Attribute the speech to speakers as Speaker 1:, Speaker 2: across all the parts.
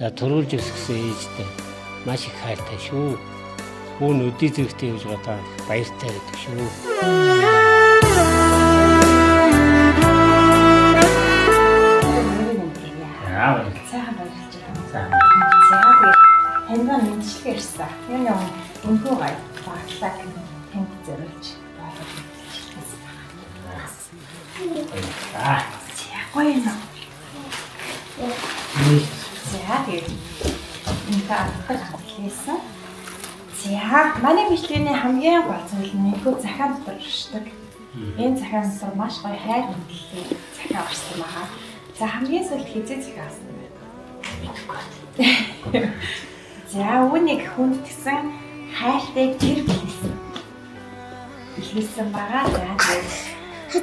Speaker 1: Төрүүлж өсгсөн ээжтэй маш их хайртай шүү. Үүн өдий зэрэгтэй гэж бодоо баяртай байдаг шүү.
Speaker 2: Сайхан баярлж байна. За хэндан мэдчилгээ ирсэн. Юуны өнхөө гай баглаа тэнд зориулж
Speaker 1: Аа.
Speaker 2: гоё юм. За тэгээд энэ ахад хэлсэн. За манай бичлэгийн хамгийн гол зүйл нь өнхөө захаан дотор иршдэг. Энэ захаан дотор маш гоё хайр хүндлэлтэй захиа орсон байгаа. За хамгийн сүүлд хизээ захиа авсан юм байна. За үүнийг хүндэтгсэн хайртай гэр хэлсэн байгаа. За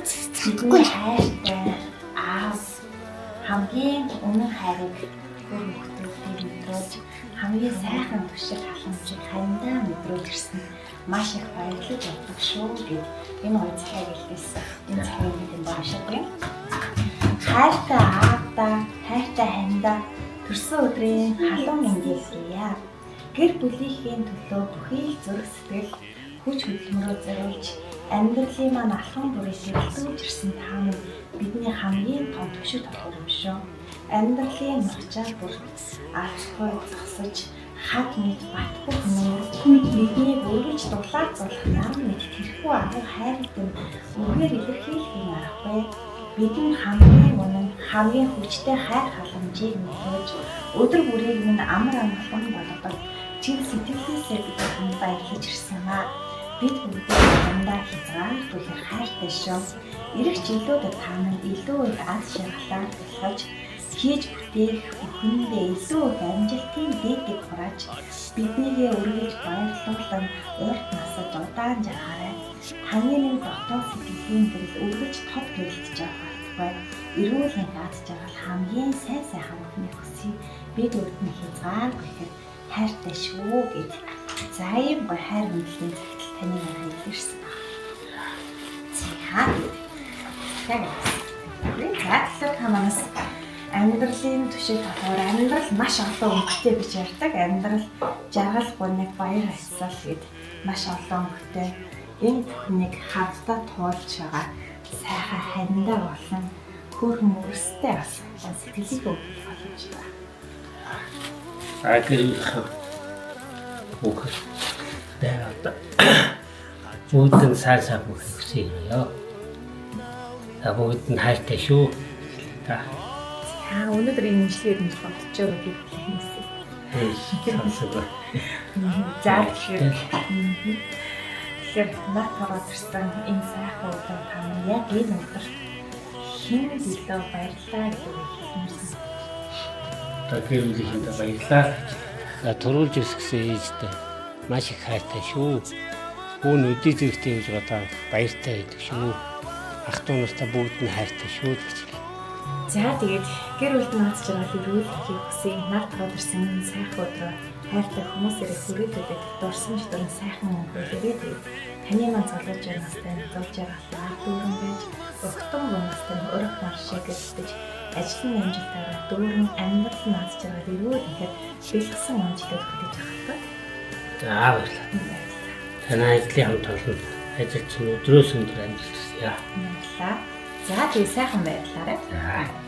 Speaker 2: бидний хайртай аав хамгийн үнэн хайрыг бүр хүүхдүүдийг мэдрүүлж хамгийн сайхан түшиг халамжийг хандаа мэдрүүлж ирсэн маш их баярлаж байна шүү гэд энэ гоё цагийг хэлсэн. Энэ цагийг бид баашаад байна. Хайртай аавда, хайртай хандаа төрсөн өдрийн халуун мэндийг хүргье. Гэр бүлийнхээ төлөө бүхий л зүрх сэтгэл хүч хөдөлмөрөөр зориулж амьдралын маань алхам бүрээс илэрхийлж ирсэн та минь бидний хамгийн том төшөг толгой юм шүү. Амьдралын нухчаар бүр алцгүй зогсож хад мэд батгүй хүмүүст бидний үргэлж дулаацуулах ямар нэг тэрхүү агуу хайртай үгээр илэрхийлэх юм аргагүй. Бидний хамгийн үнэн хамгийн хүчтэй хайр халамжийг мэдээж өдөр бүрийг минь амар амгалан болгодог чиг сэтгэлээсээ бид баярлаж ирсэн маа. Бид бүгд дандаа хязгааргүй хайртай шүү. Ирэх жилүүдэд та минь илүү их аз жаргалаар тулгаж хийж бүтээх бүхэндээ илүү их амжилтын дээдийг хурааж биднийгээ үргэлж баярлуулан урд насад удаан жаргаарай. Хамгийн нэг дотоод сэтгэлийн төрөл үргэлж тод гэрэлтэж байгаа. Эрүүл мэнд аз жаргал хамгийн сайн хамгаалахыг хүсье. Бид өөртөө хязгааргүй хайртай шүү гэж. За ийм гоё хайр мэдлийн таны хэлсэн байна. За хамаас амьдралын түшиг болохоор амьдрал маш олон өнгөтэй гэж ярьдаг. Амьдрал жаргал гоныг баяр хайсал гэд маш олон өнгөтэй. Энэ бүхнийг хамтдаа туулж байгаа сайхан хандаа болон хөөрхөн мөрөстэй болсон сэтгэлийг өгүүлж байна.
Speaker 1: Бүгд дэвата. Бүгд сайсан бүхсээ ёо. Бүгд нь хайртай шүү.
Speaker 2: Өнөөдөр энэ имжлэгээр нь бодож байгаа гэж хэлсэн. За тэгэхээр натараа төрсэн энэ сайхан өдөр та минь яг энэ өдөр хэн гэлөө баярлалаа гэж хэлсэн.
Speaker 1: Гэр бүлийнхэндээ баярлалаа. Төрүүлж өсгсөн ээжтэй маш их хайртай шүү. Үүн өдий зэрэгтэй гэж бодоо баяртай байдаг шүү. Ах トゥ нартай бүгд нь хайртай шүү гэж.
Speaker 2: За тэгээд гэр бүлд нууц жаргал өрөөлөхийг хүсье. Наад тодорсон энэ сайхан өдрөө хайртай хүмүүсээрээ хүрээлүүлээд дурсамж дуран сайхан өнгөрүүлээ. Тэгээд таны маань цолгож байгаа настай зовж байгаа дүүрэн байж өгтөн гонстой өрөх маршиг гэж ажлын амжилтаараа дүүрэн амьдрал нууц жаргал өрөөл ихэд бэлгсэн амжилтад хүрэж байгаа.
Speaker 1: За баярлалаа. Танай ажлын хамт олон ажилч нь өдрөөс өндөр амжилт хүсье.
Speaker 2: Баярлалаа. За тэгээ сайхан байдлаарай.
Speaker 1: За.